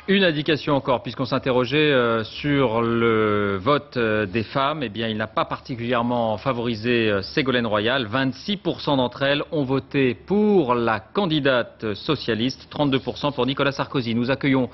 Une indication encore, puisqu'on s'interrogeait sur le vote des femmes, eh bien, il n'a pas particulièrement favorisé Ségolène Royal. 26% d'entre elles ont voté pour la candidate socialiste, 32% pour Nicolas Sarkozy. Nous accueillons,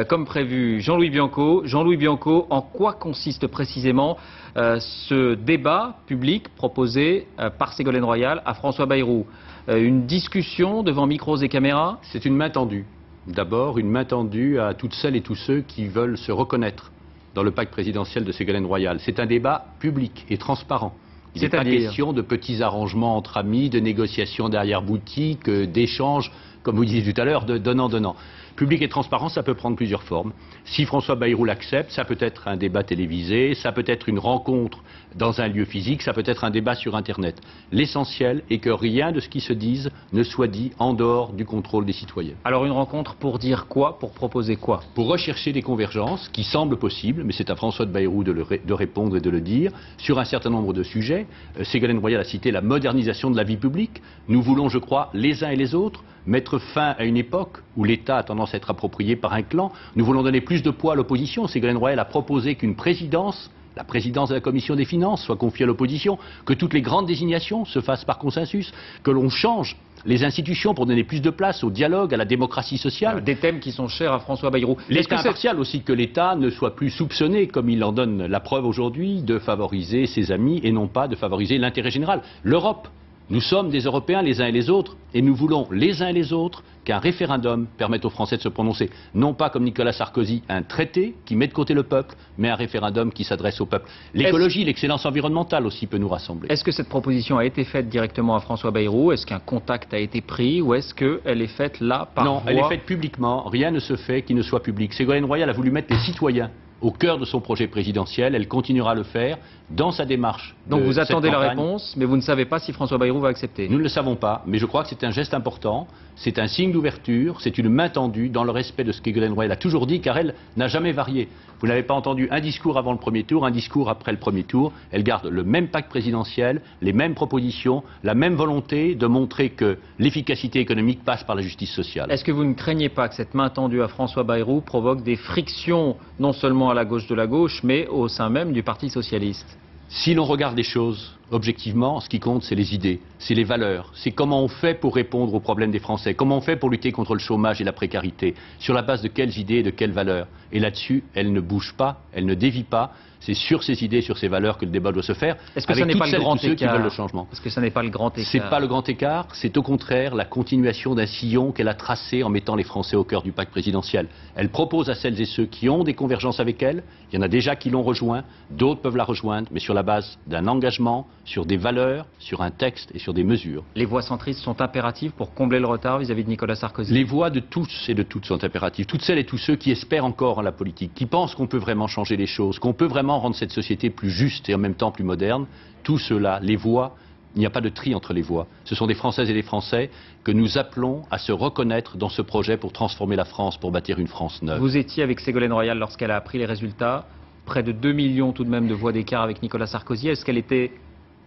comme prévu, Jean-Louis Bianco. Jean-Louis Bianco, en quoi consiste précisément ce débat public proposé par Ségolène Royal à François Bayrou? Une discussion devant micros et caméras? C'est une main tendue. D'abord, une main tendue à toutes celles et tous ceux qui veulent se reconnaître dans le pacte présidentiel de Ségolène Royal. C'est un débat public et transparent. Il n'est pas question de petits arrangements entre amis, de négociations derrière boutique, d'échanges, comme vous disiez tout à l'heure, de donnant-donnant. Public et transparent, ça peut prendre plusieurs formes. Si François Bayrou l'accepte, ça peut être un débat télévisé, ça peut être une rencontre dans un lieu physique, ça peut être un débat sur Internet. L'essentiel est que rien de ce qui se dise ne soit dit en dehors du contrôle des citoyens. Alors une rencontre pour dire quoi? Pour proposer quoi? Pour rechercher des convergences qui semblent possibles, mais c'est à François de Bayrou de répondre et de le dire, sur un certain nombre de sujets. Ségolène Royal a cité la modernisation de la vie publique. Nous voulons, je crois, les uns et les autres, mettre fin à une époque où l'État a tendance à être approprié par un clan. Nous voulons donner plus de poids à l'opposition. Ségolène Royal a proposé qu'une présidence, la présidence de la Commission des Finances, soit confiée à l'opposition, que toutes les grandes désignations se fassent par consensus, que l'on change les institutions pour donner plus de place au dialogue, à la démocratie sociale. Des thèmes qui sont chers à François Bayrou. L'État impartial aussi, que l'État ne soit plus soupçonné, comme il en donne la preuve aujourd'hui, de favoriser ses amis et non pas de favoriser l'intérêt général. L'Europe. Nous sommes des Européens les uns et les autres, et nous voulons les uns et les autres qu'un référendum permette aux Français de se prononcer. Non pas comme Nicolas Sarkozy, un traité qui met de côté le peuple, mais un référendum qui s'adresse au peuple. L'écologie, l'excellence environnementale aussi peut nous rassembler. Est-ce que cette proposition a été faite directement à François Bayrou? Est-ce qu'un contact a été pris? Ou est-ce qu'elle est faite là, par voie? Non, elle est faite publiquement. Rien ne se fait qui ne soit public. Ségolène Royal a voulu mettre les citoyens au cœur de son projet présidentiel. Elle continuera à le faire dans sa démarche. Donc vous attendez la réponse, mais vous ne savez pas si François Bayrou va accepter? Nous ne le savons pas, mais je crois que c'est un geste important, c'est un signe d'ouverture, c'est une main tendue dans le respect de ce que Ségolène Royal a toujours dit, car elle n'a jamais varié. Vous n'avez pas entendu un discours avant le premier tour, un discours après le premier tour. Elle garde le même pacte présidentiel, les mêmes propositions, la même volonté de montrer que l'efficacité économique passe par la justice sociale. Est-ce que vous ne craignez pas que cette main tendue à François Bayrou provoque des frictions, non seulement à la gauche de la gauche, mais au sein même du Parti socialiste? Si l'on regarde les choses objectivement, ce qui compte, c'est les idées, c'est les valeurs, c'est comment on fait pour répondre aux problèmes des Français, comment on fait pour lutter contre le chômage et la précarité, sur la base de quelles idées et de quelles valeurs. Et là-dessus, elle ne bouge pas, elle ne dévie pas. C'est sur ces idées, sur ces valeurs que le débat doit se faire. Est-ce que ce n'est pas le grand écart? Qui veulent le changement. Est-ce que ce n'est pas le grand écart? C'est pas le grand écart, c'est au contraire la continuation d'un sillon qu'elle a tracé en mettant les Français au cœur du pacte présidentiel. Elle propose à celles et ceux qui ont des convergences avec elle, il y en a déjà qui l'ont rejoint, d'autres peuvent la rejoindre, mais sur la base d'un engagement, sur des valeurs, sur un texte et sur des mesures. Les voix centristes sont impératives pour combler le retard vis-à-vis de Nicolas Sarkozy? Les voix de tous et de toutes sont impératives. Toutes celles et tous ceux qui espèrent encore en la politique, qui pensent qu'on peut vraiment changer les choses, qu'on peut vraiment rendre cette société plus juste et en même temps plus moderne, tout cela, les voix, il n'y a pas de tri entre les voix. Ce sont des Françaises et des Français que nous appelons à se reconnaître dans ce projet pour transformer la France, pour bâtir une France neuve. Vous étiez avec Ségolène Royal lorsqu'elle a appris les résultats, près de 2 millions tout de même de voix d'écart avec Nicolas Sarkozy. Est-ce qu'elle était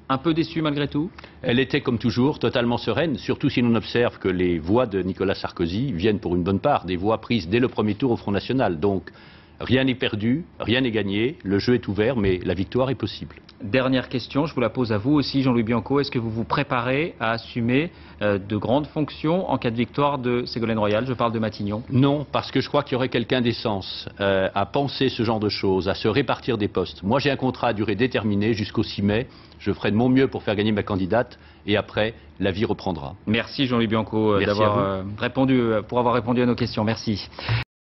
un peu déçue malgré tout? Elle était comme toujours totalement sereine, surtout si l'on observe que les voix de Nicolas Sarkozy viennent pour une bonne part des voix prises dès le premier tour au Front National. Donc rien n'est perdu, rien n'est gagné, le jeu est ouvert, mais la victoire est possible. Dernière question, je vous la pose à vous aussi, Jean-Louis Bianco. Est-ce que vous vous préparez à assumer de grandes fonctions en cas de victoire de Ségolène Royal? Je parle de Matignon. Non, parce que je crois qu'il y aurait quelqu'un d'essence à penser ce genre de choses, à se répartir des postes. Moi, j'ai un contrat à durée déterminée jusqu'au 6 mai. Je ferai de mon mieux pour faire gagner ma candidate et après, la vie reprendra. Merci Jean-Louis Bianco d'avoir répondu à nos questions. Merci.